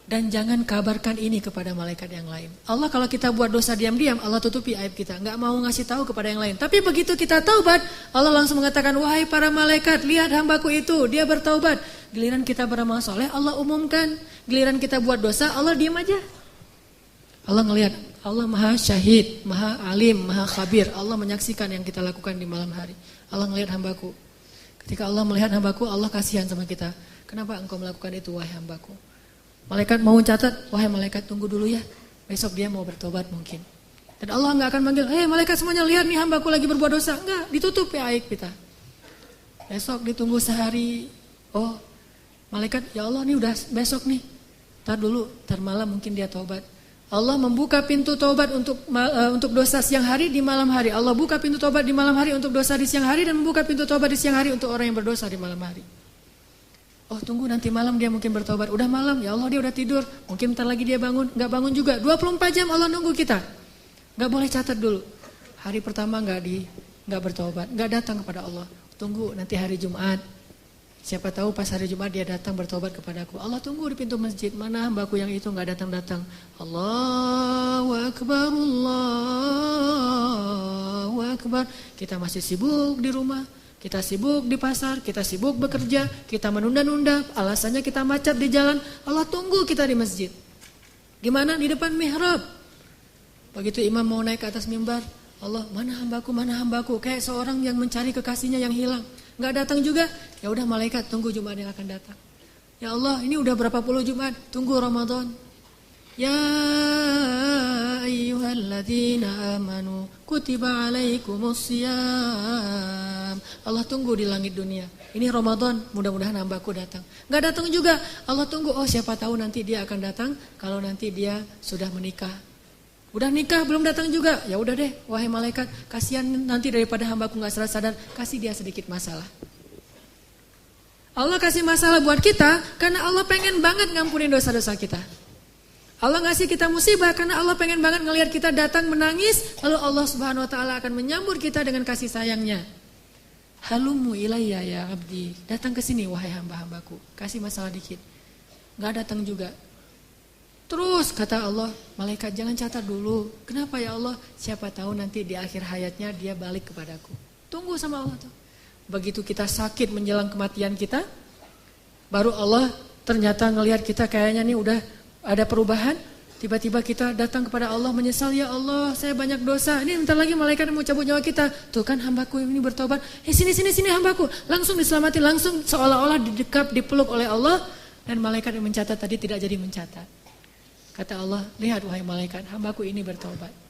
Dan jangan kabarkan ini kepada malaikat yang lain. Allah kalau kita buat dosa diam-diam, Allah tutupi aib kita, gak mau ngasih tahu kepada yang lain. Tapi begitu kita taubat, Allah langsung mengatakan, wahai para malaikat, lihat hambaku itu, dia bertaubat. Giliran kita beramal soleh, Allah umumkan. Giliran kita buat dosa, Allah diam aja. Allah ngelihat, Allah maha syahid, maha alim, maha khabir. Allah menyaksikan yang kita lakukan di malam hari. Allah ngelihat hambaku. Ketika Allah melihat hambaku, Allah kasihan sama kita. Kenapa engkau melakukan itu wahai hambaku? Malaikat mau catat, wahai malaikat tunggu dulu ya. Besok dia mau bertobat mungkin. Dan Allah nggak akan manggil, malaikat semuanya lihat nih hambaku lagi berbuat dosa. Enggak, ditutup ya aib kita. Besok ditunggu sehari. Oh, malaikat, ya Allah nih udah besok nih. Ntar dulu, ntar malam mungkin dia tobat. Allah membuka pintu tobat untuk dosa siang hari di malam hari. Allah buka pintu tobat di malam hari untuk dosa di siang hari dan membuka pintu tobat di siang hari untuk orang yang berdosa di malam hari. Oh tunggu nanti malam dia mungkin bertobat. Udah malam, ya Allah dia udah tidur. Mungkin bentar lagi dia bangun, nggak bangun juga. 24 jam Allah nunggu kita. Nggak boleh catat dulu. Hari pertama nggak bertobat, nggak datang kepada Allah. Tunggu nanti hari Jumat. Siapa tahu pas hari Jumat dia datang bertobat kepadaku. Allah tunggu di pintu masjid. Mana hambaku yang itu nggak datang-datang. Allahu Akbar, Allahu Akbar. Kita masih sibuk di rumah. Kita sibuk di pasar, kita sibuk bekerja, kita menunda-nunda, alasannya kita macet di jalan. Allah tunggu kita di masjid. Gimana? Di depan mihrab. Begitu imam mau naik ke atas mimbar, Allah, mana hambaku, kayak seorang yang mencari kekasihnya yang hilang. Nggak datang juga, ya udah malaikat tunggu Jumat yang akan datang. Ya Allah, ini udah berapa puluh Jumat, tunggu Ramadan. Ya ayyuhalladzina amanu kutiba alaikumusiyam. Allah tunggu di langit dunia. Ini Ramadan, mudah-mudahan hambaku datang. Nggak datang juga, Allah tunggu. Oh siapa tahu nanti dia akan datang kalau nanti dia sudah menikah. Udah nikah belum datang juga. Ya udah deh, wahai malaikat, kasihan nanti daripada hambaku nggak sadar, kasih dia sedikit masalah. Allah kasih masalah buat kita karena Allah pengen banget ngampunin dosa-dosa kita. Allah ngasih kita musibah karena Allah pengen banget ngelihat kita datang menangis, lalu Allah Subhanahu wa taala akan menyambut kita dengan kasih sayangnya. Halumu ilayya ya abdi. Datang ke sini wahai hamba-hambaku. Kasih masalah dikit. Enggak datang juga. Terus kata Allah, malaikat jangan catat dulu. Kenapa ya Allah? Siapa tahu nanti di akhir hayatnya dia balik kepadaku. Tunggu sama Allah tuh. Begitu kita sakit menjelang kematian kita, baru Allah ternyata ngelihat kita kayaknya nih udah ada perubahan, tiba-tiba kita datang kepada Allah menyesal, ya Allah saya banyak dosa, ini bentar lagi malaikat mau cabut nyawa kita, tuh kan hambaku ini bertobat, sini hambaku, langsung diselamatin, langsung seolah-olah didekap, dipeluk oleh Allah, dan malaikat yang mencatat tadi tidak jadi mencatat. Kata Allah, lihat wahai malaikat, hambaku ini bertobat.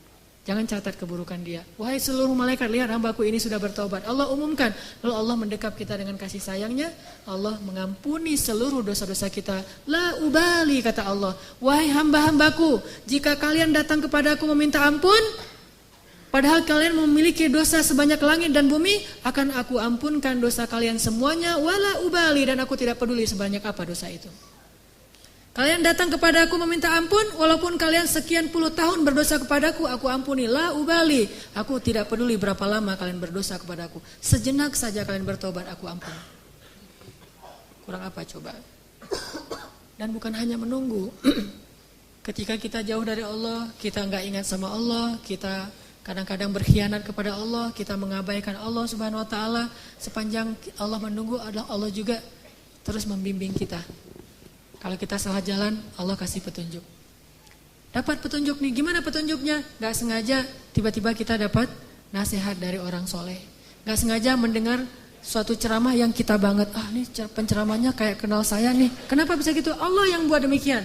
Jangan catat keburukan dia. Wahai seluruh malaikat, lihat hambaku ini sudah bertobat. Allah umumkan. Lalu Allah mendekap kita dengan kasih sayangnya. Allah mengampuni seluruh dosa-dosa kita. La ubali, kata Allah. Wahai hamba-hambaku, jika kalian datang kepadaku meminta ampun, padahal kalian memiliki dosa sebanyak langit dan bumi, akan aku ampunkan dosa kalian semuanya. Wala ubali, dan aku tidak peduli sebanyak apa dosa itu. Kalian datang kepadaku meminta ampun, walaupun kalian sekian puluh tahun berdosa kepadaku, aku ampuni. La ubali, aku tidak peduli berapa lama kalian berdosa kepadaku. Sejenak saja kalian bertobat, aku ampuni. Kurang apa coba? Dan bukan hanya menunggu. Ketika kita jauh dari Allah, kita nggak ingat sama Allah, kita kadang-kadang berkhianat kepada Allah, kita mengabaikan Allah Subhanahu Wa Taala. Sepanjang Allah menunggu, adalah Allah juga terus membimbing kita. Kalau kita salah jalan, Allah kasih petunjuk. Dapat petunjuk nih, gimana petunjuknya? Gak sengaja tiba-tiba kita dapat nasihat dari orang soleh. Gak sengaja mendengar suatu ceramah yang kita banget. Nih penceramahnya kayak kenal saya nih. Kenapa bisa gitu? Allah yang buat demikian.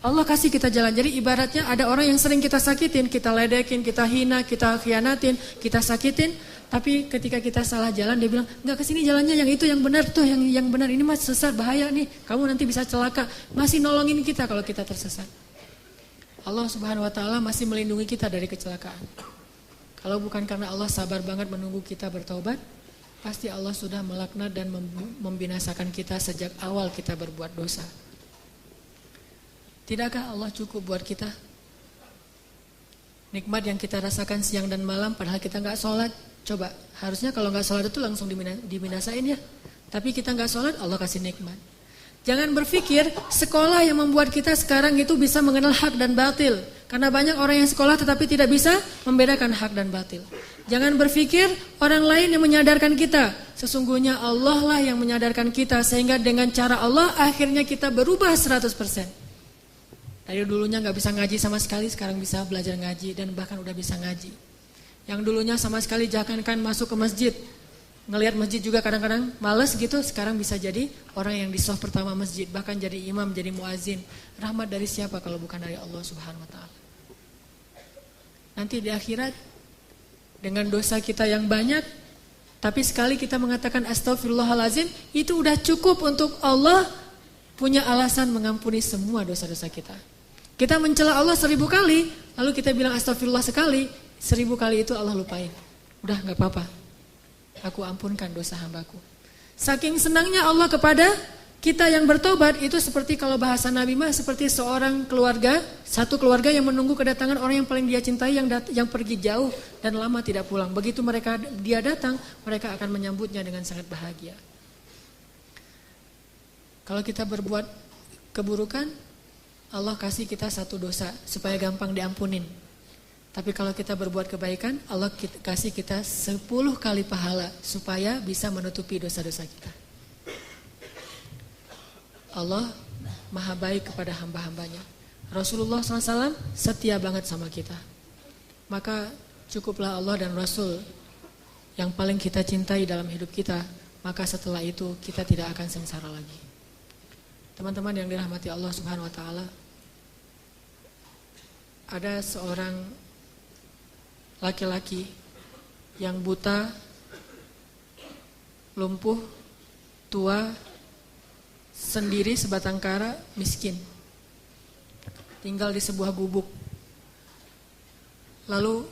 Allah kasih kita jalan. Jadi ibaratnya ada orang yang sering kita sakitin, kita ledekin, kita hina, kita khianatin, kita sakitin. Tapi ketika kita salah jalan, dia bilang, enggak, kesini jalannya yang itu, yang benar tuh, yang benar, ini mas sesat, bahaya nih, kamu nanti bisa celaka. Masih nolongin kita kalau kita tersesat. Allah Subhanahu Wa Taala masih melindungi kita dari kecelakaan. Kalau bukan karena Allah sabar banget menunggu kita bertaubat, pasti Allah sudah melaknat dan membinasakan kita sejak awal kita berbuat dosa. Tidakkah Allah cukup buat kita? Nikmat yang kita rasakan siang dan malam padahal kita gak sholat. Coba, harusnya kalau gak sholat itu langsung dibinasain ya. Tapi kita gak sholat, Allah kasih nikmat. Jangan berpikir sekolah yang membuat kita sekarang itu bisa mengenal hak dan batil. Karena banyak orang yang sekolah tetapi tidak bisa membedakan hak dan batil. Jangan berpikir orang lain yang menyadarkan kita. Sesungguhnya Allah lah yang menyadarkan kita. Sehingga dengan cara Allah akhirnya kita berubah 100%. Dari dulunya gak bisa ngaji sama sekali, sekarang bisa belajar ngaji dan bahkan udah bisa ngaji. Yang dulunya sama sekali jangankan masuk ke masjid, ngelihat masjid juga kadang-kadang males gitu, sekarang bisa jadi orang yang di shaf pertama masjid, bahkan jadi imam, jadi muazin. Rahmat dari siapa kalau bukan dari Allah Subhanahu wa taala. Nanti di akhirat dengan dosa kita yang banyak, tapi sekali kita mengatakan astagfirullahalazim, itu udah cukup untuk Allah punya alasan mengampuni semua dosa-dosa kita. Kita mencela Allah 1000 kali, lalu kita bilang astagfirullah sekali, 1000 kali itu Allah lupain. Udah gak apa-apa, aku ampunkan dosa hambaku. Saking senangnya Allah kepada kita yang bertobat, itu seperti kalau bahasa Nabi mah seperti seorang keluarga, satu keluarga yang menunggu kedatangan orang yang paling dia cintai yang pergi jauh dan lama tidak pulang. Begitu dia datang, mereka akan menyambutnya dengan sangat bahagia. Kalau kita berbuat keburukan, Allah kasih kita satu dosa supaya gampang diampunin. Tapi kalau kita berbuat kebaikan, Allah kasih kita 10 kali pahala supaya bisa menutupi dosa-dosa kita. Allah maha baik kepada hamba-hambanya. Rasulullah SAW setia banget sama kita. Maka cukuplah Allah dan Rasul yang paling kita cintai dalam hidup kita. Maka setelah itu kita tidak akan sengsara lagi. Teman-teman yang dirahmati Allah Subhanahu wa taala, ada seorang laki-laki yang buta, lumpuh, tua, sendiri sebatang kara, miskin. Tinggal di sebuah gubuk. Lalu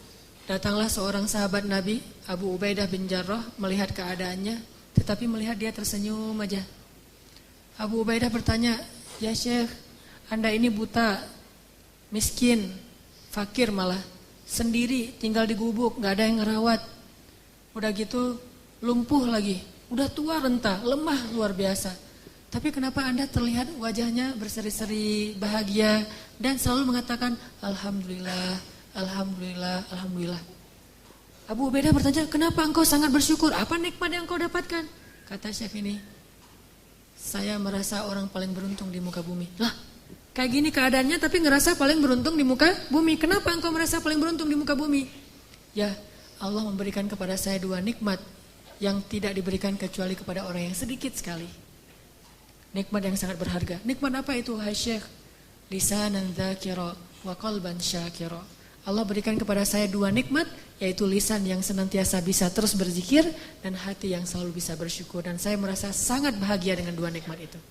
datanglah seorang sahabat Nabi, Abu Ubaidah bin Jarrah, melihat keadaannya, tetapi melihat dia tersenyum aja. Abu Ubaidah bertanya, "Ya Syekh, Anda ini buta, miskin, fakir malah, sendiri, tinggal di gubuk, gak ada yang ngerawat. Udah gitu lumpuh lagi, udah tua renta, lemah luar biasa. Tapi kenapa Anda terlihat wajahnya berseri-seri, bahagia, dan selalu mengatakan Alhamdulillah, Alhamdulillah, Alhamdulillah." Abu Ubaidah bertanya, "Kenapa engkau sangat bersyukur? Apa nikmat yang engkau dapatkan?" Kata Syekh ini, "Saya merasa orang paling beruntung di muka bumi." Lah, kayak gini keadaannya tapi ngerasa paling beruntung di muka bumi. Kenapa engkau merasa paling beruntung di muka bumi? Ya, Allah memberikan kepada saya 2 nikmat yang tidak diberikan kecuali kepada orang yang sedikit sekali. Nikmat yang sangat berharga. Nikmat apa itu, hai Syekh? Lisanan dzakira wa qalban syakira. Allah berikan kepada saya 2 nikmat, yaitu lisan yang senantiasa bisa terus berzikir dan hati yang selalu bisa bersyukur. Dan saya merasa sangat bahagia dengan 2 nikmat itu.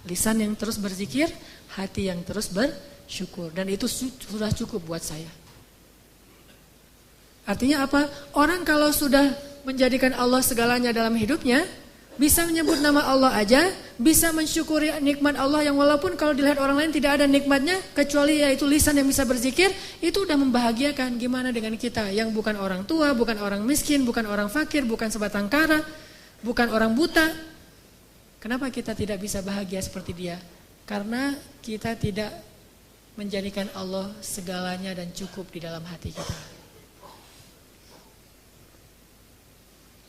Lisan yang terus berzikir, hati yang terus bersyukur. Dan itu sudah cukup buat saya. Artinya apa? Orang kalau sudah menjadikan Allah segalanya dalam hidupnya, bisa menyebut nama Allah aja, bisa mensyukuri nikmat Allah yang walaupun kalau dilihat orang lain tidak ada nikmatnya, kecuali yaitu lisan yang bisa berzikir, itu udah membahagiakan. Gimana dengan kita yang bukan orang tua, bukan orang miskin, bukan orang fakir, bukan sebatang kara, bukan orang buta. Kenapa kita tidak bisa bahagia seperti dia? Karena kita tidak menjadikan Allah segalanya dan cukup di dalam hati kita.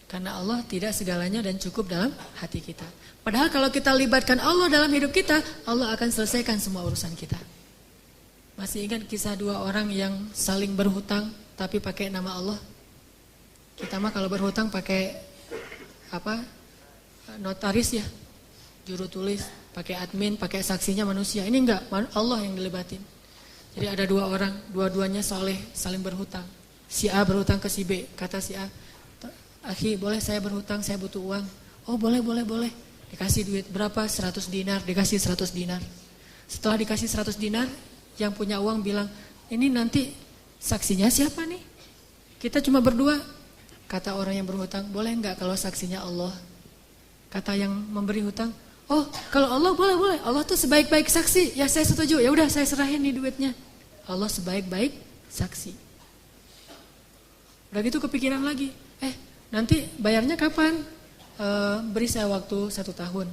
Karena Allah tidak segalanya dan cukup dalam hati kita. Padahal kalau kita libatkan Allah dalam hidup kita, Allah akan selesaikan semua urusan kita. Masih ingat kisah 2 orang yang saling berhutang tapi pakai nama Allah? Kita mah kalau berhutang pakai apa? Notaris ya, juru tulis, pakai admin, pakai saksinya manusia. Ini enggak, Allah yang dilibatin. Jadi ada 2 orang, dua-duanya soleh, saling berhutang. Si A berhutang ke si B, kata si A, "Akhi, boleh saya berhutang, saya butuh uang." "Oh boleh. Dikasih duit berapa? 100 dinar, dikasih 100 dinar. Setelah dikasih 100 dinar, yang punya uang bilang, "Ini nanti saksinya siapa nih? Kita cuma berdua." Kata orang yang berhutang, "Boleh enggak kalau saksinya Allah?" Kata yang memberi hutang, "Oh kalau Allah boleh. Allah tuh sebaik-baik saksi." "Ya saya setuju, ya udah saya serahin nih duitnya." Allah sebaik-baik saksi. Udah gitu kepikiran lagi, nanti bayarnya kapan? Beri saya waktu 1 tahun.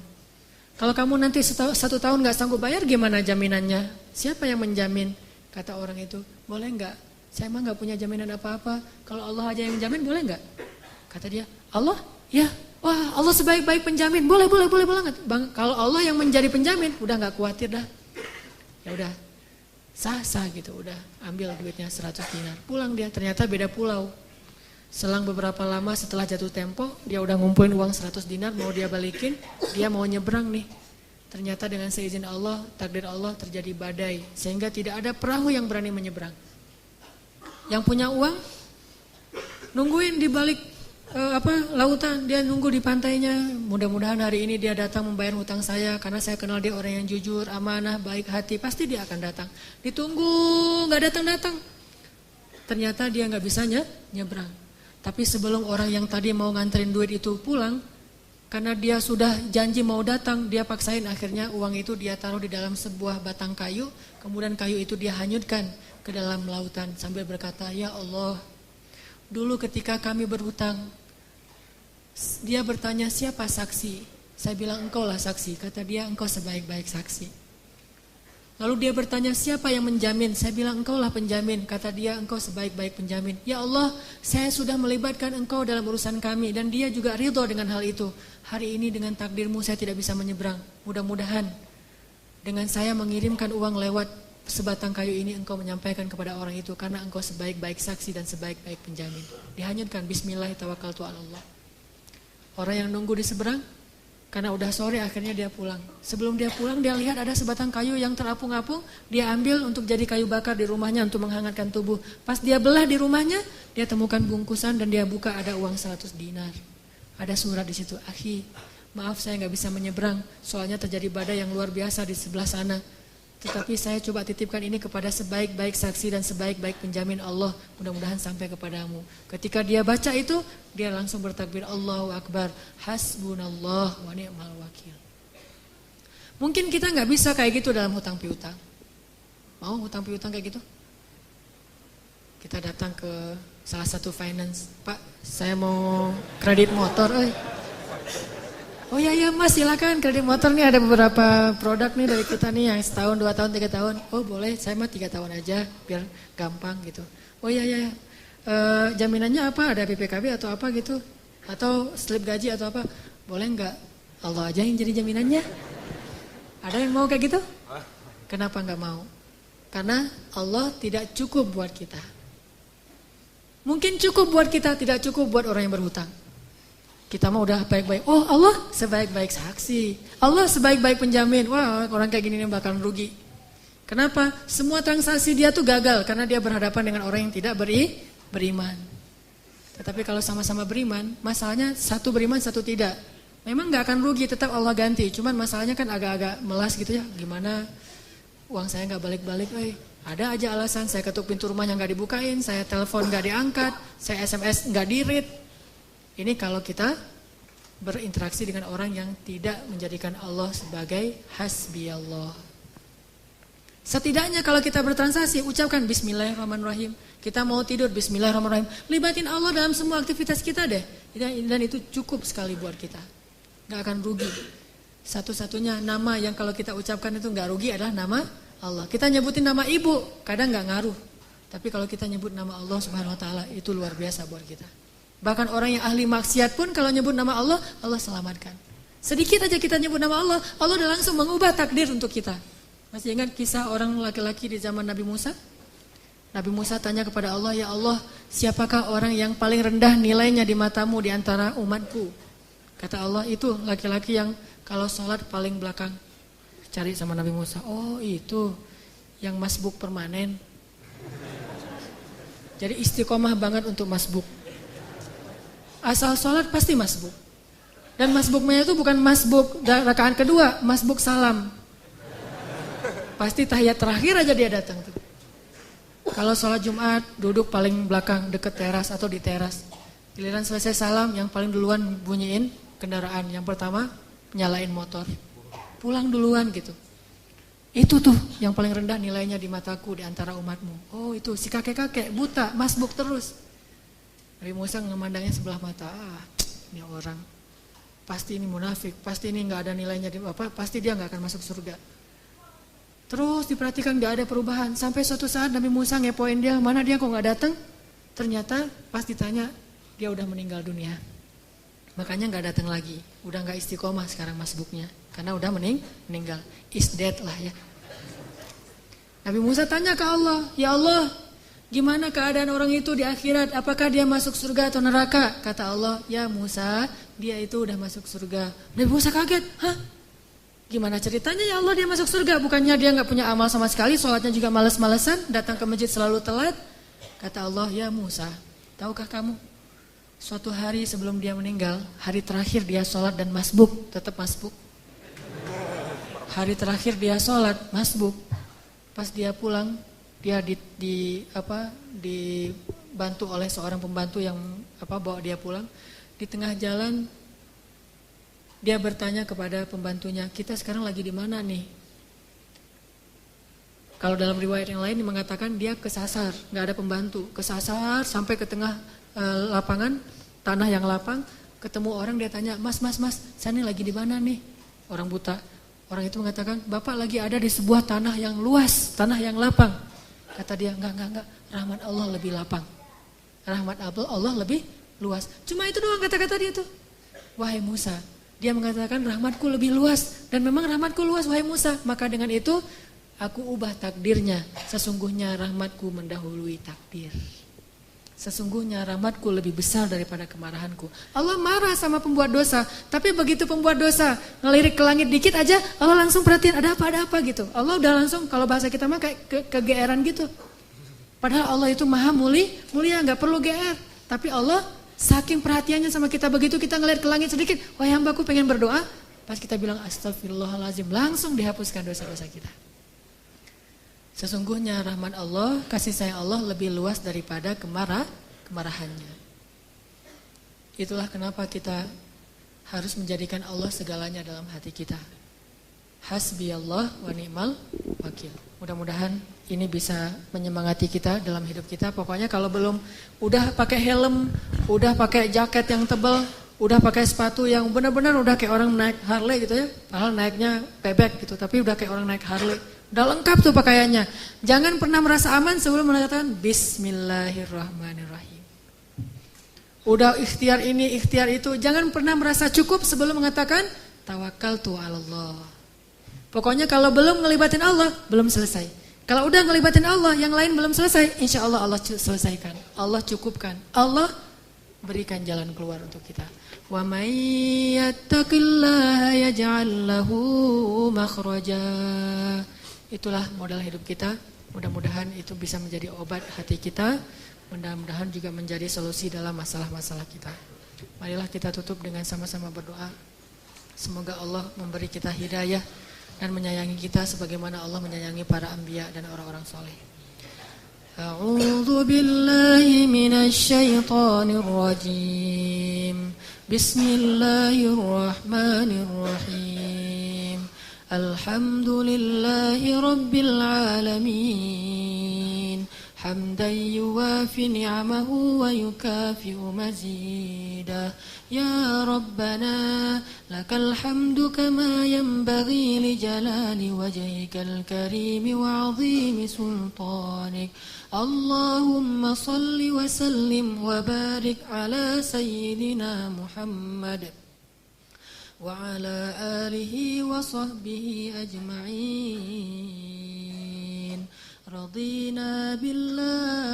Kalau kamu nanti 1 tahun gak sanggup bayar, gimana jaminannya? Siapa yang menjamin? Kata orang itu, "Boleh gak? Saya emang gak punya jaminan apa-apa. Kalau Allah aja yang jamin, boleh gak?" Kata dia, "Allah? Ya, wah Allah sebaik-baik penjamin. Boleh banget. Bang, kalau Allah yang menjadi penjamin, udah gak khawatir dah." Ya udah, sah gitu, udah ambil duitnya 100 dinar. Pulang dia, ternyata beda pulau. Selang beberapa lama setelah jatuh tempo, dia udah ngumpulin uang 100 dinar, mau dia balikin, dia mau nyebrang nih. Ternyata dengan seizin Allah, takdir Allah terjadi badai, sehingga tidak ada perahu yang berani menyeberang. Yang punya uang, nungguin di balik lautan, dia nunggu di pantainya. Mudah-mudahan hari ini dia datang membayar hutang saya, karena saya kenal dia orang yang jujur, amanah, baik hati, pasti dia akan datang. Ditunggu, nggak datang-datang. Ternyata dia nggak bisa nyebrang. Tapi sebelum orang yang tadi mau nganterin duit itu pulang, karena dia sudah janji mau datang, dia paksain akhirnya uang itu dia taruh di dalam sebuah batang kayu, kemudian kayu itu dia hanyutkan ke dalam lautan sambil berkata, "Ya Allah, dulu ketika kami berhutang," dia bertanya, "Siapa saksi?" Saya bilang, "Engkau lah saksi." Kata dia, "Engkau sebaik-baik saksi." Lalu dia bertanya, "Siapa yang menjamin?" Saya bilang, "Engkau lah penjamin." Kata dia, "Engkau sebaik-baik penjamin." "Ya Allah, saya sudah melibatkan engkau dalam urusan kami." Dan dia juga ridho dengan hal itu. "Hari ini dengan takdirmu saya tidak bisa menyeberang. Mudah-mudahan dengan saya mengirimkan uang lewat sebatang kayu ini engkau menyampaikan kepada orang itu, karena engkau sebaik-baik saksi dan sebaik-baik penjamin." Dihanyutkan, bismillah tawakkaltu 'ala Allah. Orang yang nunggu di seberang, karena udah sore akhirnya dia pulang. Sebelum dia pulang dia lihat ada sebatang kayu yang terapung-apung, dia ambil untuk jadi kayu bakar di rumahnya untuk menghangatkan tubuh. Pas dia belah di rumahnya, dia temukan bungkusan dan dia buka, ada uang 100 dinar. Ada surat di situ, "Akhi, maaf saya nggak bisa menyeberang, soalnya terjadi badai yang luar biasa di sebelah sana. Tetapi saya coba titipkan ini kepada sebaik-baik saksi dan sebaik-baik penjamin Allah, mudah-mudahan sampai kepadamu." Ketika dia baca itu, dia langsung bertakbir, "Allahu Akbar, hasbunallah wa ni'mal wakil." Mungkin kita nggak bisa kayak gitu dalam hutang piutang. Mau hutang piutang kayak gitu? Kita datang ke salah satu finance, "Pak, saya mau kredit motor." "Oh ya Mas, silakan kredit motor nih, ada beberapa produk nih dari kita nih yang setahun, 2 tahun, 3 tahun. "Oh boleh, saya mah 3 tahun aja biar gampang gitu." "Oh ya. Jaminannya apa? Ada BPKB atau apa gitu? Atau slip gaji atau apa?" "Boleh nggak Allah aja yang jadi jaminannya?" Ada yang mau kayak gitu? Kenapa nggak mau? Karena Allah tidak cukup buat kita. Mungkin cukup buat kita, tidak cukup buat orang yang berhutang. Kita mah udah baik-baik. Oh, Allah sebaik-baik saksi, Allah sebaik-baik penjamin. Wah, orang kayak gini bakalan rugi. Kenapa? Semua transaksi dia tuh gagal karena dia berhadapan dengan orang yang tidak beriman. Tetapi kalau sama-sama beriman, masalahnya satu beriman, satu tidak. Memang gak akan rugi, tetap Allah ganti. Cuman masalahnya kan agak-agak melas gitu ya. Gimana uang saya gak balik-balik, ada aja alasan. Saya ketuk pintu rumahnya gak dibukain, saya telepon gak diangkat, saya SMS gak di-read. Ini kalau kita berinteraksi dengan orang yang tidak menjadikan Allah sebagai hasbiyallah. Setidaknya kalau kita bertransaksi, ucapkan bismillahirrahmanirrahim. Kita mau tidur, bismillahirrahmanirrahim. Libatin Allah dalam semua aktivitas kita deh. Dan itu cukup sekali buat kita. Gak akan rugi. Satu-satunya nama yang kalau kita ucapkan itu gak rugi adalah nama Allah. Kita nyebutin nama ibu, kadang gak ngaruh. Tapi kalau kita nyebut nama Allah subhanahu wa ta'ala, itu luar biasa buat kita. Bahkan orang yang ahli maksiat pun kalau nyebut nama Allah, Allah selamatkan. Sedikit aja kita nyebut nama Allah, Allah udah langsung mengubah takdir untuk kita. Masih ingat kisah orang laki-laki di zaman Nabi Musa? Nabi Musa tanya kepada Allah, "Ya Allah, siapakah orang yang paling rendah nilainya di matamu di antara umatku?" Kata Allah, "Itu laki-laki yang kalau sholat paling belakang." Cari sama Nabi Musa, "Oh itu yang masbuk permanen." Jadi istiqomah banget untuk masbuk. Asal sholat pasti masbuk. Dan masbuknya itu bukan masbuk rakaat kedua, masbuk salam. Pasti tahiyat terakhir aja dia datang tuh. Kalau sholat Jumat duduk paling belakang deket teras atau di teras. Giliran selesai salam yang paling duluan bunyiin kendaraan. Yang pertama nyalain motor. Pulang duluan gitu. Itu tuh yang paling rendah nilainya di mataku di antara umatmu. Oh itu si kakek-kakek buta masbuk terus. Nabi Musa memandangnya sebelah mata. Ini orang pasti ini munafik, pasti ini nggak ada nilainya di apa, pasti dia nggak akan masuk surga. Terus diperhatikan nggak ada perubahan. Sampai suatu saat Nabi Musa ngepoin dia, mana dia kok nggak datang? Ternyata pas ditanya dia udah meninggal dunia. Makanya nggak datang lagi. Udah nggak istiqomah sekarang masbuknya, karena udah meninggal. Is dead lah ya. Nabi Musa tanya ke Allah, "Ya Allah, Gimana keadaan orang itu di akhirat? Apakah dia masuk surga atau neraka? Kata Allah, ya Musa, dia itu udah masuk surga. Nabi Musa kaget, hah? Gimana ceritanya ya Allah dia masuk surga? Bukannya dia gak punya amal sama sekali, sholatnya juga males-malesan, datang ke masjid selalu telat. Kata Allah, ya Musa, tahukah kamu? Suatu hari sebelum dia meninggal, hari terakhir dia sholat dan masbuk, tetap masbuk. Hari terakhir dia sholat, masbuk. Pas dia pulang, dia dibantu oleh seorang pembantu yang bawa dia pulang. Di tengah jalan dia bertanya kepada pembantunya, kita sekarang lagi di mana nih? Kalau dalam riwayat yang lain mengatakan dia kesasar, nggak ada pembantu, kesasar sampai ke tengah lapangan, tanah yang lapang, ketemu orang, dia tanya, mas, saya ini lagi di mana nih? Orang buta. Orang itu mengatakan, bapak lagi ada di sebuah tanah yang luas, tanah yang lapang. Kata dia, enggak, rahmat Allah lebih lapang. Rahmat Allah lebih luas. Cuma itu doang kata-kata dia tuh. Wahai Musa, dia mengatakan rahmatku lebih luas. Dan memang rahmatku luas, wahai Musa. Maka dengan itu, aku ubah takdirnya. Sesungguhnya rahmatku mendahului takdir. Sesungguhnya rahmatku lebih besar daripada kemarahanku. Allah marah sama pembuat dosa. Tapi begitu pembuat dosa ngelirik ke langit dikit aja, Allah langsung perhatiin ada apa gitu. Allah udah langsung, kalau bahasa kita mah kayak kegeeran gitu. Padahal Allah itu maha mulia, gak perlu GR. Tapi Allah saking perhatiannya sama kita, begitu kita ngelirik ke langit sedikit, wahai hambaku pengen berdoa, pas kita bilang astagfirullahaladzim, langsung dihapuskan dosa-dosa kita. Sesungguhnya rahmat Allah, kasih sayang Allah lebih luas daripada kemarahannya. Itulah kenapa kita harus menjadikan Allah segalanya dalam hati kita. Hasbiyallah wa ni'mal wakil. Mudah-mudahan ini bisa menyemangati kita dalam hidup kita. Pokoknya kalau belum udah pakai helm, udah pakai jaket yang tebal, udah pakai sepatu yang benar-benar udah kayak orang naik Harley gitu ya. Padahal naiknya bebek gitu, tapi udah kayak orang naik Harley. Udah lengkap tuh pakaiannya. Jangan pernah merasa aman sebelum mengatakan Bismillahirrahmanirrahim. Udah ikhtiar ini, ikhtiar itu. Jangan pernah merasa cukup sebelum mengatakan Tawakkaltu 'alallah. Pokoknya kalau belum ngelibatin Allah, belum selesai. Kalau udah ngelibatin Allah, yang lain belum selesai, insya Allah Allah selesaikan. Allah cukupkan. Allah berikan jalan keluar untuk kita. Wa may yattaqillaha yaj'al lahu makhraja. Itulah modal hidup kita. Mudah-mudahan itu bisa menjadi obat hati kita. Mudah-mudahan juga menjadi solusi dalam masalah-masalah kita. Marilah kita tutup dengan sama-sama berdoa. Semoga Allah memberi kita hidayah dan menyayangi kita sebagaimana Allah menyayangi para anbiya dan orang-orang soleh. A'udzu billahi minasy syaithanir rajim. Bismillahirrahmanirrahim. Alhamdulillahi rabbil alamin. حمدا يوافي نعمه ويكافئ مزيدا يا ربنا لك الحمد كما ينبغي لجلال وجهك الكريم وعظيم سلطانك اللهم صل وسلم وبارك على سيدنا محمد وعلى آله وصحبه أجمعين رضينا بالله